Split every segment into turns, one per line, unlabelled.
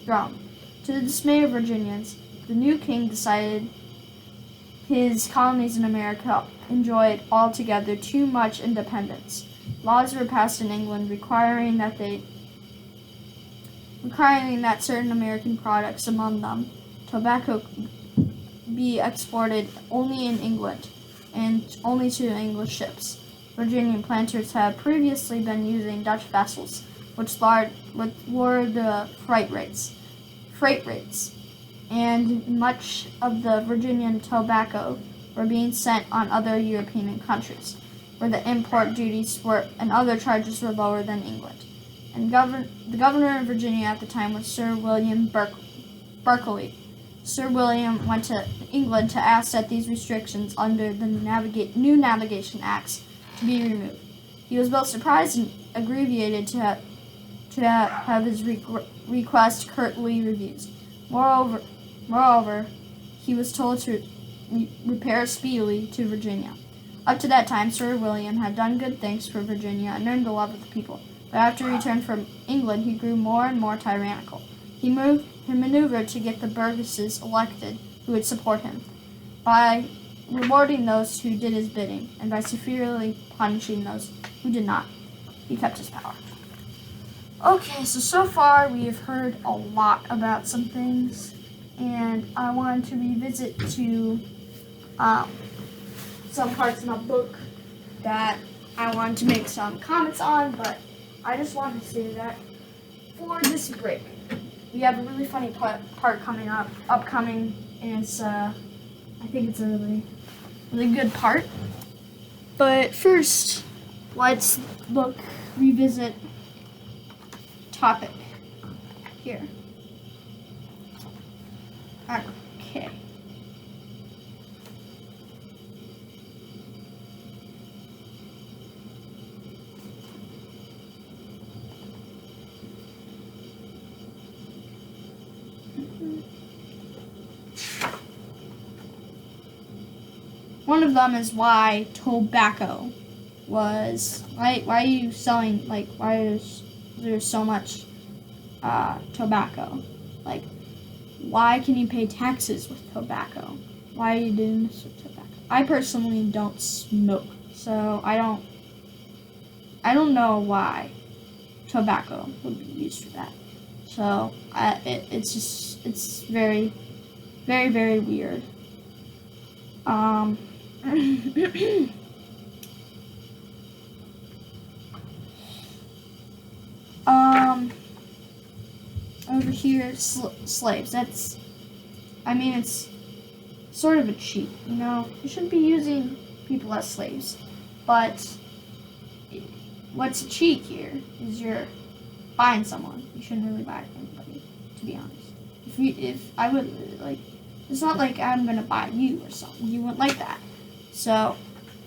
throne. To the dismay of Virginians, the new king decided his colonies in America enjoyed altogether too much independence. Laws were passed in England requiring that certain American products, among them tobacco, be exported only in England and only to English ships. Virginian planters had previously been using Dutch vessels, which lowered the freight rates, and much of the Virginian tobacco were being sent on other European countries, where the import duties and other charges were lower than England. And the governor of Virginia at the time was Sir William Berkeley. Sir William went to England to ask that these restrictions under the new Navigation Acts to be removed. He was both surprised and aggravated to have his request curtly refused. Moreover, he was told to repair speedily to Virginia. Up to that time, Sir William had done good things for Virginia and earned the love of the people. But after he returned from England, he grew more and more tyrannical. He maneuvered to get the burgesses elected who would support him, by rewarding those who did his bidding, and by severely punishing those who did not. He kept his power. Okay, so far we have heard a lot about some things, and I wanted to revisit to some parts of my book that I wanted to make some comments on, but I just wanted to say that for this break, we have a really funny part upcoming, and I think it's a really, really good part. But first, let's revisit topic here. Okay. One of them is why tobacco was, why are you selling, why is there so much tobacco? Why can you pay taxes with tobacco? Why are you doing this with tobacco? I personally don't smoke, so I don't know why tobacco would be used for that. So it's very, very, very weird. Over here, slaves. It's sort of a cheat, You shouldn't be using people as slaves. But what's a cheat here is you're buying someone. You shouldn't really buy anybody, to be honest. If I would, it's not like I'm gonna buy you or something. You wouldn't like that. So,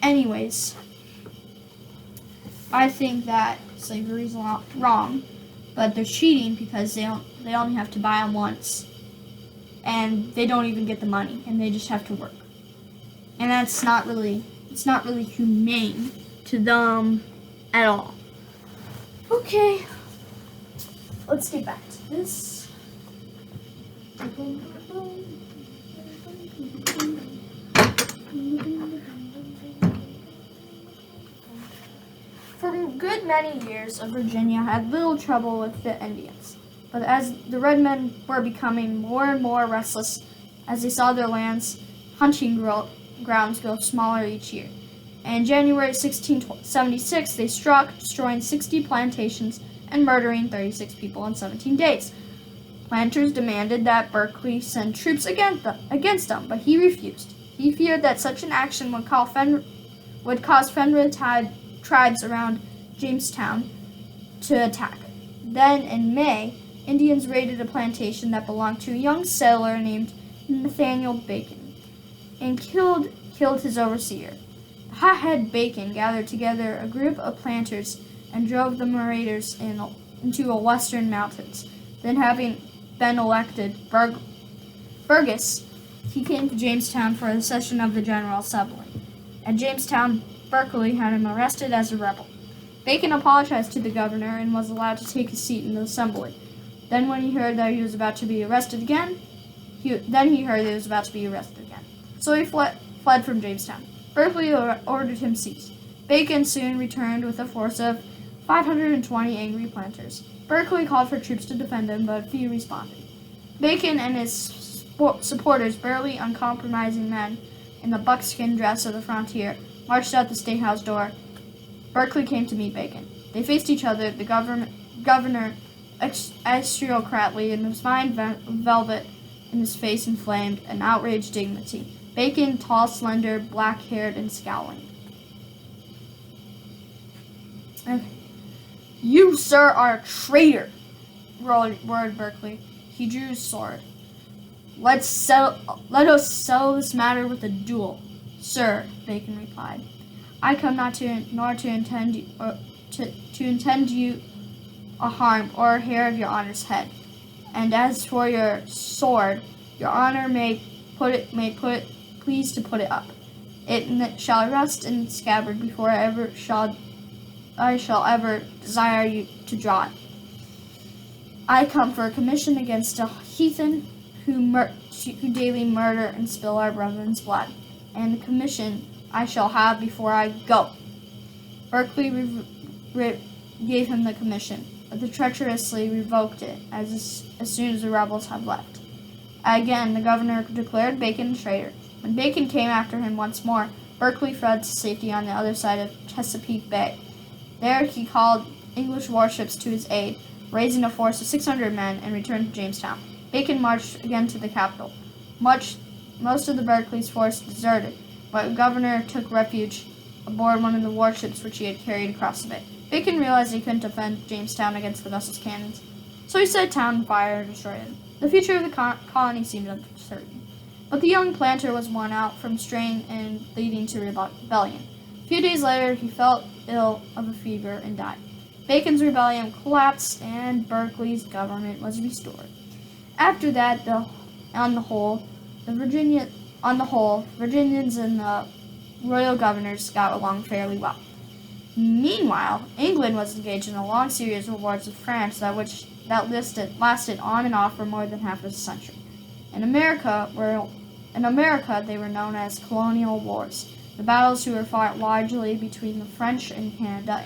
anyways, I think that slavery is wrong, but they're cheating because they only have to buy them once, and they don't even get the money, and they just have to work, and it's not really humane to them at all. Okay, let's get back to this. For a good many years, Virginia had little trouble with the Indians. But as the red men were becoming more and more restless as they saw their land's hunting grounds grow smaller each year. And in January 1676, they struck, destroying 60 plantations and murdering 36 people in 17 days. Planters demanded that Berkeley send troops against them, but he refused. He feared that such an action would cause Fenrid tribes around Jamestown to attack. Then, in May, Indians raided a plantation that belonged to a young settler named Nathaniel Bacon and killed his overseer. The hothead Bacon gathered together a group of planters and drove the marauders into the western mountains. Then, having been elected Burgess, he came to Jamestown for a session of the General Assembly. At Jamestown, Berkeley had him arrested as a rebel. Bacon apologized to the governor and was allowed to take his seat in the assembly. Then when he heard that he was about to be arrested again, So he fled from Jamestown. Berkeley ordered him seized. Bacon soon returned with a force of 520 angry planters. Berkeley called for troops to defend him, but few responded. Bacon and his supporters, burly, uncompromising men in the buckskin dress of the frontier, marched out the State House door. Berkeley came to meet Bacon. They faced each other, the governor aristocratically in his fine velvet, and his face inflamed, an outraged dignity. Bacon, tall, slender, black-haired, and scowling. "You, sir, are a traitor," roared Berkeley. He drew his sword. Let us settle this matter with a duel, sir," Bacon replied. "I come not to intend you a harm or a hair of your honor's head. And as for your sword, your honor may please to put it up. It shall rest in its scabbard before I shall ever desire you to draw it. I come for a commission against a heathen who daily murder and spill our brethren's blood, and the commission I shall have before I go." Berkeley gave him the commission, but they treacherously revoked it as soon as the rebels had left. Again, the governor declared Bacon a traitor. When Bacon came after him once more, Berkeley fled to safety on the other side of Chesapeake Bay. There he called English warships to his aid, raising a force of 600 men, and returned to Jamestown. Bacon marched again to the capital. Most of the Berkeley's force deserted, but the governor took refuge aboard one of the warships which he had carried across the bay. Bacon realized he couldn't defend Jamestown against the vessel's cannons, so he set town on fire and destroyed it. The future of the colony seemed uncertain, but the young planter was worn out from strain and leading to rebellion. A few days later, he fell ill of a fever and died. Bacon's rebellion collapsed, and Berkeley's government was restored. After that, on the whole, Virginians and the royal governors got along fairly well. Meanwhile, England was engaged in a long series of wars with France that lasted on and off for more than half a century. In America, they were known as colonial wars. The battles were fought largely between the French in Canada,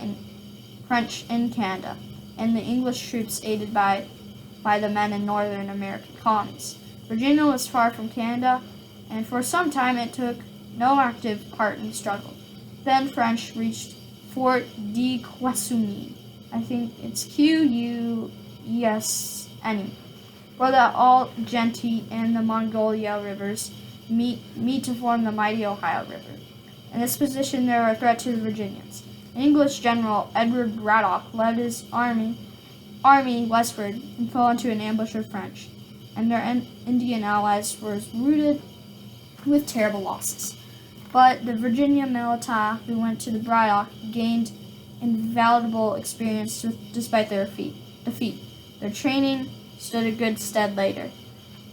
and the English troops aided by the men in northern American colonies. Virginia was far from Canada, and for some time it took no active part in the struggle. Then French reached Fort de Quesumne. I think it's Quesne, where the Algenty and the Mongolia rivers meet to form the mighty Ohio River. In this position, they were a threat to the Virginians. An English general, Edward Braddock, led his army westward and fell into an ambush of French, and their Indian allies were routed with terrible losses. But the Virginia militia who went to the Braddock gained invaluable experience despite their defeat. Their training stood in good stead later.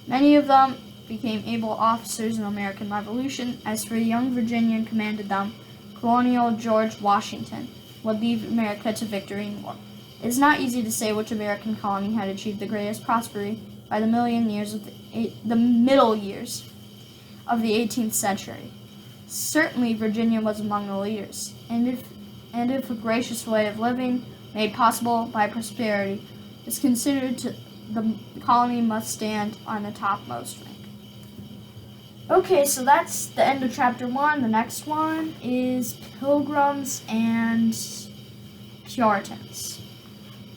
Many of them became able officers in the American Revolution. As for the young Virginian commanded them, Colonial George Washington would lead America to victory in war. It is not easy to say which American colony had achieved the greatest prosperity by the middle years of the 18th century. Certainly, Virginia was among the leaders, and if a gracious way of living made possible by prosperity is considered, the colony must stand on the topmost rank. Okay, so that's the end of chapter 1. The next one is Pilgrims and Puritans.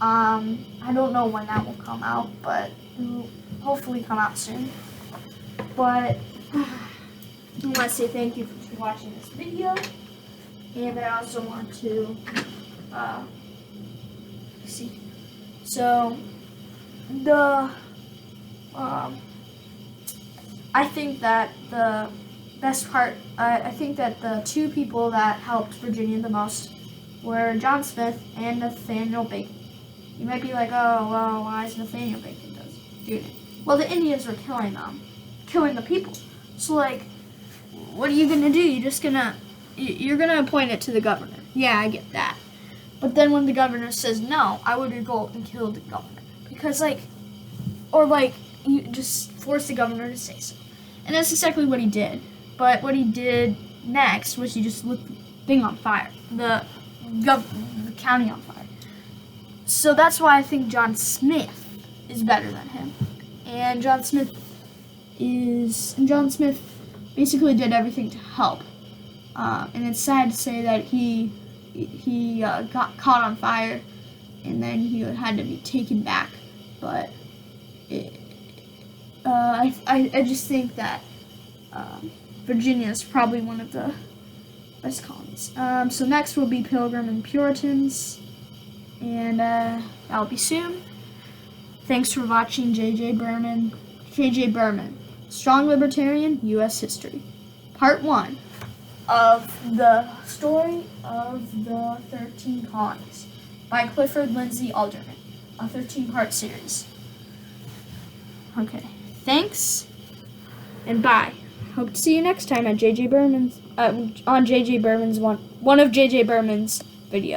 I don't know when that will come out, but it will hopefully come out soon. But I want to say thank you for watching this video, and I also want to see. So I think that the best part, I think that the two people that helped Virginia the most were John Smith and Nathaniel Bacon. You might be like, oh, well, why is Nathaniel Bacon doing it? Well, the Indians were killing the people. So, like, what are you gonna do? You're gonna appoint it to the governor. Yeah, I get that. But then when the governor says no, I would revolt and kill the governor. Because, like, or like you just force the governor to say so. And that's exactly what he did. But what he did next was he just lit the thing on fire, the county on fire. So that's why I think John Smith is better than him. And John Smith basically did everything to help. And it's sad to say that he got caught on fire, and then he had to be taken back. But I just think that Virginia is probably one of the best colonies. So next will be Pilgrim and Puritans, and that'll be soon. Thanks for watching J.J. Berman, Strong Libertarian, U.S. History, Part 1 of the Story of the 13 Colonies by Clifford Lindsay Alderman, a 13-part series. Okay, thanks, and bye. Hope to see you next time at J.J. Berman's, on J.J. Berman's one of J.J. Berman's videos.